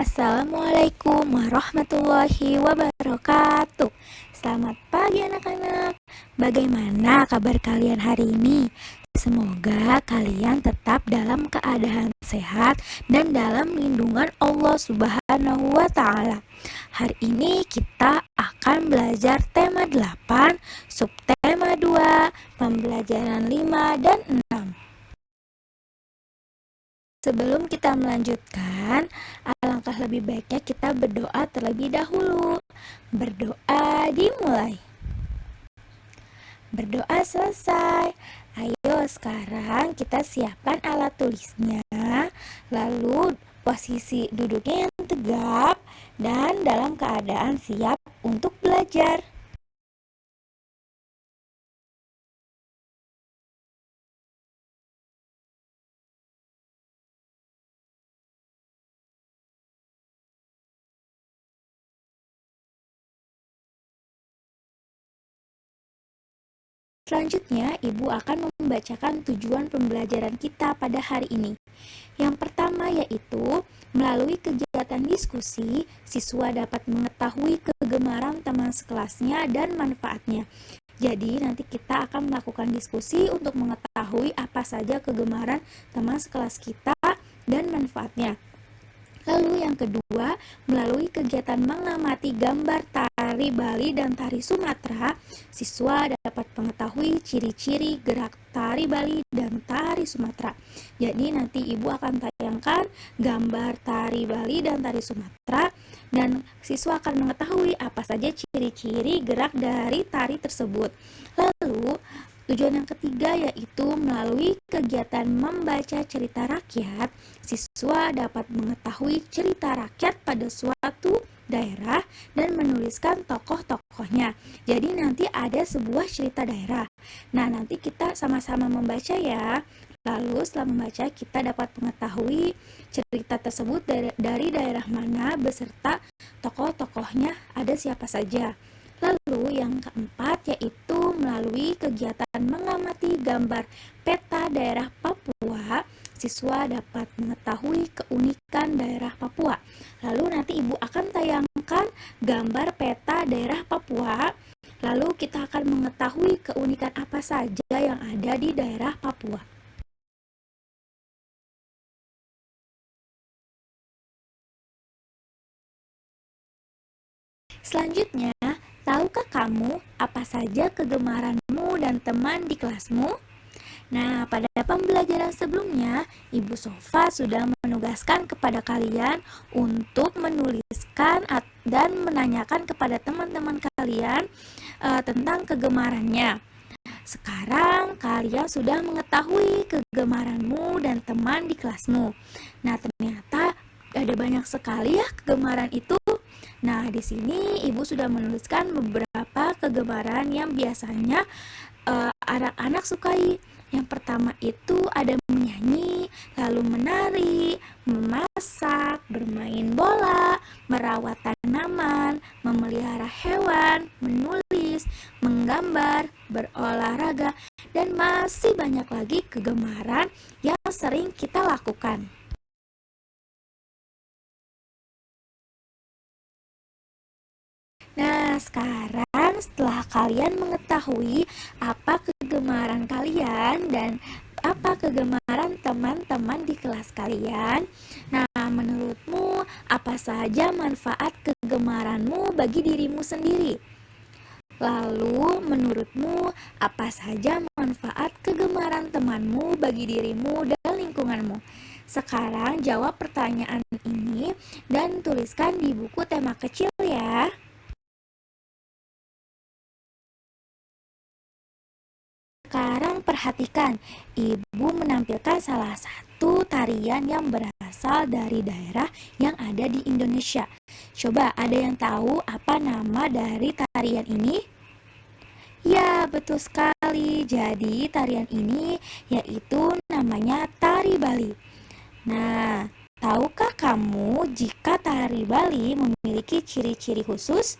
Assalamualaikum warahmatullahi wabarakatuh. Selamat pagi anak-anak. Bagaimana kabar kalian hari ini? Semoga kalian tetap dalam keadaan sehat dan dalam lindungan Allah Subhanahu wa taala. Hari ini kita akan belajar tema 8, subtema 2, pembelajaran 5 dan 6. Sebelum kita melanjutkan, alangkah lebih baiknya kita berdoa terlebih dahulu. Berdoa dimulai. Berdoa selesai. Ayo sekarang kita siapkan alat tulisnya. Lalu posisi duduknya yang tegap dan dalam keadaan siap untuk belajar. Selanjutnya, Ibu akan membacakan tujuan pembelajaran kita pada hari ini. Yang pertama yaitu, melalui kegiatan diskusi, siswa dapat mengetahui kegemaran teman sekelasnya dan manfaatnya. Jadi, nanti kita akan melakukan diskusi untuk mengetahui apa saja kegemaran teman sekelas kita dan manfaatnya. Lalu yang kedua, melalui kegiatan mengamati gambar tari Bali dan tari Sumatera, siswa dapat mengetahui ciri-ciri gerak tari Bali dan tari Sumatera. Jadi nanti Ibu akan tayangkan gambar tari Bali dan tari Sumatera dan siswa akan mengetahui apa saja ciri-ciri gerak dari tari tersebut. Lalu tujuan yang ketiga yaitu melalui kegiatan membaca cerita rakyat, siswa dapat mengetahui cerita rakyat pada suatu daerah dan menuliskan tokoh-tokohnya. Jadi nanti ada sebuah cerita daerah. Nah, nanti kita sama-sama membaca ya. Lalu setelah membaca kita dapat mengetahui cerita tersebut dari daerah mana beserta tokoh-tokohnya ada siapa saja. Lalu yang keempat yaitu melalui kegiatan mengamati gambar peta daerah Papua, siswa dapat mengetahui keunikan daerah Papua. Lalu nanti Ibu akan tayangkan gambar peta daerah Papua. Lalu kita akan mengetahui keunikan apa saja yang ada di daerah Papua. Selanjutnya, tahukah kamu apa saja kegemaranmu dan teman di kelasmu? Nah, pada pembelajaran sebelumnya, Ibu Sofa sudah menugaskan kepada kalian untuk menuliskan dan menanyakan kepada teman-teman kalian tentang kegemarannya. Sekarang kalian sudah mengetahui kegemaranmu dan teman di kelasmu. Nah, ternyata ada banyak sekali ya kegemaran itu. Nah, di sini Ibu sudah menuliskan beberapa kegemaran yang biasanya anak-anak sukai. Yang pertama itu ada menyanyi, lalu menari, memasak, bermain bola, merawat tanaman, memelihara hewan, menulis, menggambar, berolahraga, dan masih banyak lagi kegemaran yang sering kita lakukan. Nah, sekarang setelah kalian mengetahui apa kegemaran kalian dan apa kegemaran teman-teman di kelas kalian, nah menurutmu apa saja manfaat kegemaranmu bagi dirimu sendiri? Lalu menurutmu apa saja manfaat kegemaran temanmu bagi dirimu dan lingkunganmu? Sekarang jawab pertanyaan ini dan tuliskan di buku tema kecil ya. Sekarang perhatikan, Ibu menampilkan salah satu tarian yang berasal dari daerah yang ada di Indonesia. Coba ada yang tahu apa nama dari tarian ini? Ya, betul sekali. Jadi tarian ini yaitu namanya tari Bali. Nah, tahukah kamu jika tari Bali memiliki ciri-ciri khusus?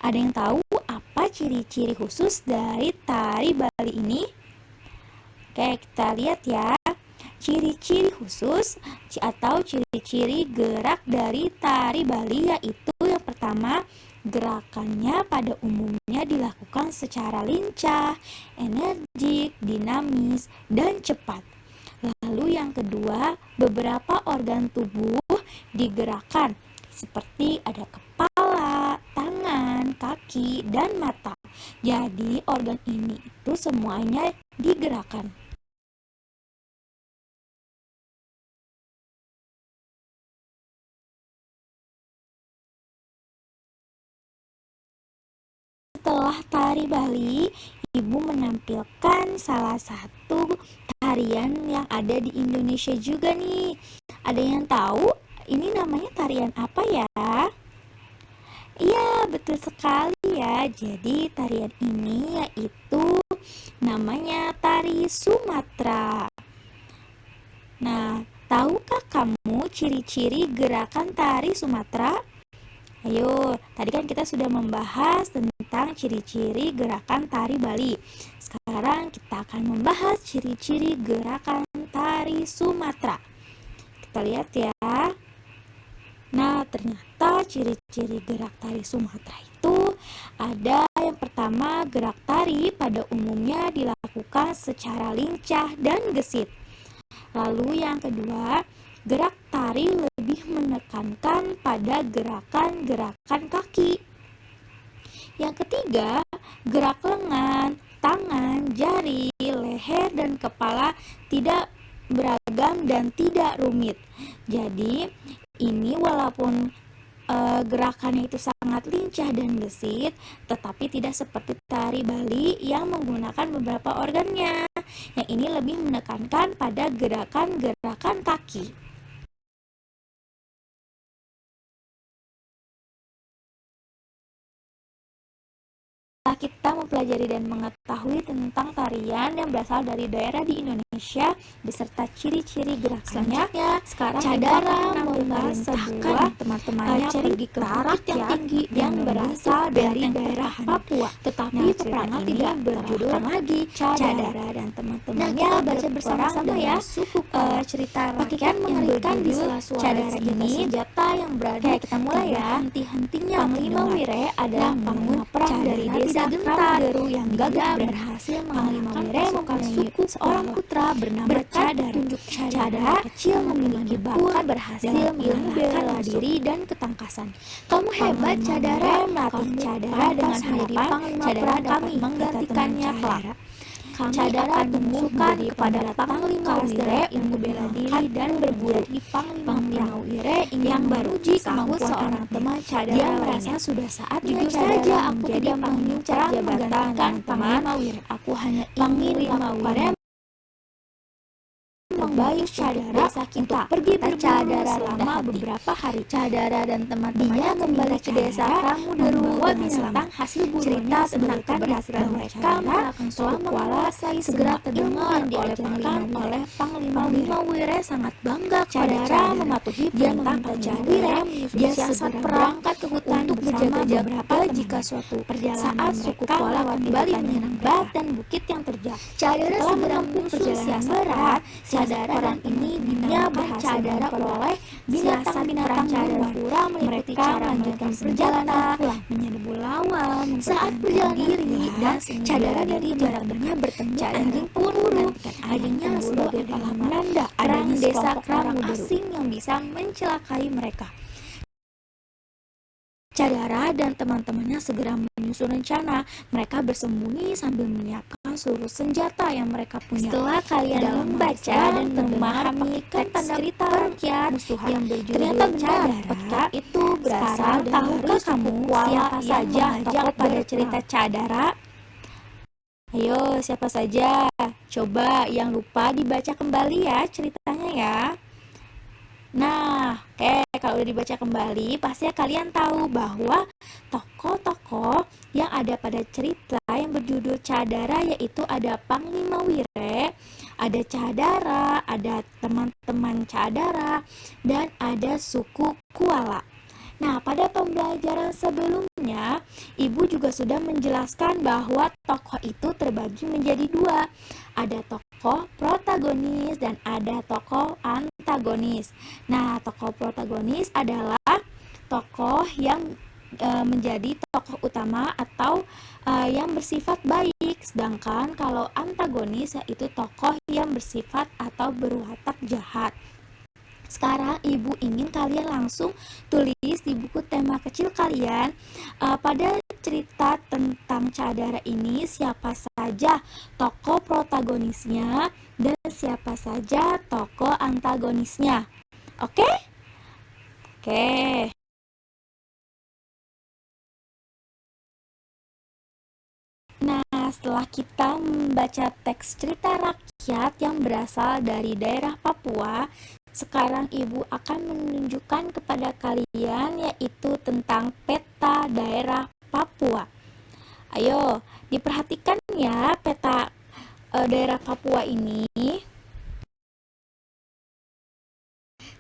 Ada yang tahu apa ciri-ciri khusus dari tari Bali ini? Oke, kita lihat ya. Ciri-ciri khusus atau ciri-ciri gerak dari tari Bali yaitu yang pertama, gerakannya pada umumnya dilakukan secara lincah, energik, dinamis, dan cepat. Lalu yang kedua, beberapa organ tubuh digerakkan seperti ada kepala, tangan, kaki, dan mata. Jadi organ ini itu semuanya digerakkan. Setelah tari Bali, Ibu menampilkan salah satu tarian yang ada di Indonesia juga nih. Ada yang tahu ini namanya tarian apa ya? Iya, betul sekali ya. Jadi tarian ini yaitu namanya tari Sumatera. Nah, tahukah kamu ciri-ciri gerakan tari Sumatera? Ayo, tadi kan kita sudah membahas tentang ciri-ciri gerakan tari Bali. Sekarang kita akan membahas ciri-ciri gerakan tari Sumatera. Kita lihat ya. Nah, ternyata ciri-ciri gerak tari Sumatera itu ada yang pertama, gerak tari pada umumnya dilakukan secara lincah dan gesit. Lalu yang kedua, gerak tari lebih menekankan pada gerakan-gerakan kaki. Yang ketiga, gerak lengan, tangan, jari, leher, dan kepala tidak beragam dan tidak rumit. Jadi, ini walaupun gerakannya itu sangat lincah dan gesit, tetapi tidak seperti tari Bali yang menggunakan beberapa organnya. Yang ini lebih menekankan pada gerakan-gerakan kaki. Setelah kita mempelajari dan mengetahui tentang tarian yang berasal dari daerah di Indonesia beserta ciri-ciri gerakannya, sekarang Cadara membahas sebuah teman-temannya pergi ke bukit yang tinggi yang berasal dari daerah Papua. Tetapi peperangan tidak berjudul lagi Cadara dan teman-temannya baca bersama-sama ya suku cerita rakyat yang mengerikan di sela-sela Cadara ini. Senjata yang berada kita mulai ya. Henti-hentinya Panglima Wire adalah panglima perang dari desa Kramderu yang gagah berhasil mengalahkan pasukan suku seorang putra bernama Cadara. Cadara kecil memiliki bakat berhasil ilmu bela diri dan ketangkasan. Kamu hebat Cadara, melatih Cadara dengan harapan Cadara kami menggantikannya kelak. Cadara tumbuhkan kepada Panglima Wire ilmu bela diri dan berburu. Panglima Wire ingin memuji kemampuan seorang teman Cadara. Dia merasa sudah saatnya saja aku tidak mengincar jabatan Panglima Wire. Aku hanya ingin Wire membayar Cadara untuk pergi berburu selama beberapa hari. Cadara dan teman-temannya kembali ke desa Kramderu membawa binatang hasil buruannya tentang keberhasilan mereka melakukan suatu kuala segera terdengar oleh Panglima Wire sangat bangga. Cadara mematuhi perintah Panglima Wire. Dia segera berangkat ke hutan untuk menjaga beberapa jika suatu perjalanan suku kuala kembali menyerang bat dan bukit yang terjal. Cadara segera menyusun berat. Cadara dan ini dunia bercadara oleh binatang-binatang pura meliputi cara melanjutkan perjalanan menyerbu lawan saat berjalan diri dan Cadara dari jaraknya bertemu anjing pemburu. Anjingnya sebagai penanda adanya desa Kramderu asing yang bisa mencelakai mereka. Cadara dan teman-temannya segera menyusun rencana. Mereka bersembunyi sambil menyiapkan seluruh senjata yang mereka punya. Setelah kalian membaca dan memahami tanda cerita rakyat yang berjudul Cadara itu berasal tahukah kamu siapa saja tokoh pada cerita Cadara? Ayo, siapa saja? Coba yang lupa dibaca kembali ya ceritanya ya. Nah, kalau udah dibaca kembali, pasti kalian tahu bahwa tokoh-tokoh yang ada pada cerita yang berjudul Cadara yaitu ada Panglima Wire, ada Cadara, ada teman-teman Cadara, dan ada suku Kuala. Nah, pada pembelajaran sebelumnya, Ibu juga sudah menjelaskan bahwa tokoh itu terbagi menjadi dua. Ada tokoh protagonis dan ada tokoh antagonis. Nah, tokoh protagonis adalah tokoh yang menjadi tokoh utama atau yang bersifat baik, sedangkan kalau antagonis yaitu tokoh yang bersifat atau berwatak jahat. Sekarang Ibu ingin kalian langsung tulis di buku tema kecil kalian pada cerita tentang Cadara ini siapa saja tokoh protagonisnya dan siapa saja tokoh antagonisnya. Oke? Oke. Nah, setelah kita membaca teks cerita rakyat yang berasal dari daerah Papua, sekarang Ibu akan menunjukkan kepada kalian yaitu tentang peta daerah Papua. Ayo, diperhatikan ya peta daerah Papua ini.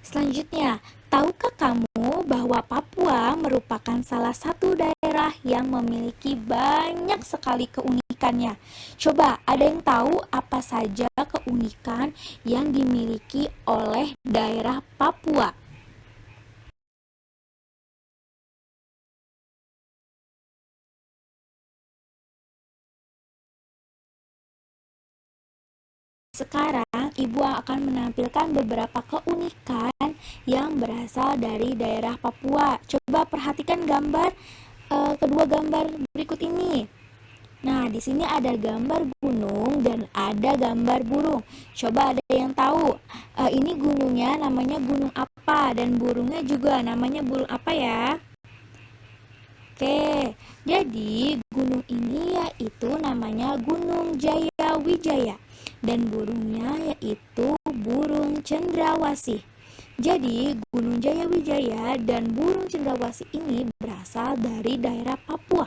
Selanjutnya, tahukah kamu bahwa Papua merupakan salah satu daerah yang memiliki banyak sekali keunikannya? Coba, ada yang tahu apa saja keunikan yang dimiliki oleh daerah Papua? Sekarang, Ibu akan menampilkan beberapa keunikan yang berasal dari daerah Papua. Coba perhatikan kedua gambar berikut ini. Nah, di sini ada gambar gunung dan ada gambar burung. Coba ada yang tahu ini gunungnya namanya gunung apa dan burungnya juga namanya burung apa ya? Oke, jadi gunung ini yaitu namanya Gunung Jaya Wijaya dan burungnya yaitu burung cendrawasih. Jadi, Gunung Jaya Wijaya dan burung cendrawasih ini berasal dari daerah Papua.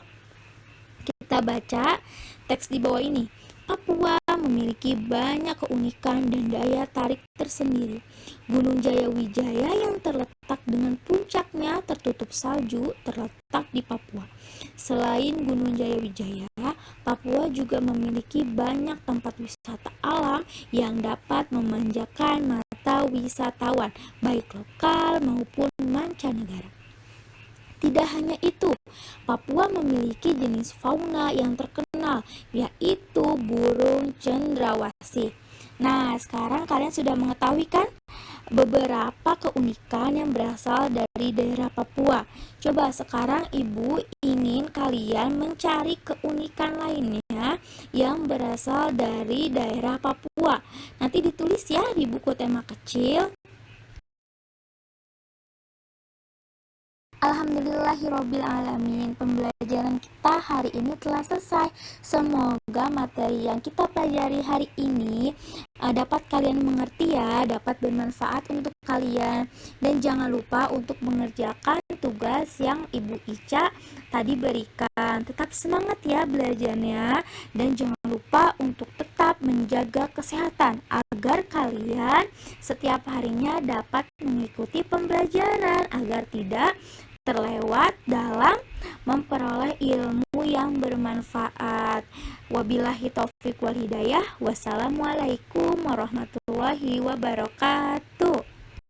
Kita baca teks di bawah ini. Papua memiliki banyak keunikan dan daya tarik tersendiri. Gunung Jaya Wijaya yang terletak dengan puncaknya tertutup salju terletak di Papua. Selain Gunung Jaya Wijaya, Papua juga memiliki banyak tempat wisata alam yang dapat memanjakan mata wisatawan, baik lokal maupun mancanegara. Tidak hanya itu, Papua memiliki jenis fauna yang terkenal, yaitu burung cendrawasih. Nah, sekarang kalian sudah mengetahui kan beberapa keunikan yang berasal dari daerah Papua. Coba sekarang Ibu ingin kalian mencari keunikan lainnya yang berasal dari daerah Papua. Nanti ditulis ya di buku tema kecil. Alhamdulillahirrabbilalamin, pembelajaran kita hari ini telah selesai. Semoga materi yang kita pelajari hari ini dapat kalian mengerti ya, dapat bermanfaat untuk kalian. Dan jangan lupa untuk mengerjakan tugas yang Ibu Ica tadi berikan. Tetap semangat ya belajarnya, dan jangan lupa untuk tetap menjaga kesehatan agar kalian setiap harinya dapat mengikuti pembelajaran agar tidak terlewat dalam memperoleh ilmu yang bermanfaat. Wabillahi taufiq wal hidayah. Wassalamualaikum warahmatullahi wabarakatuh.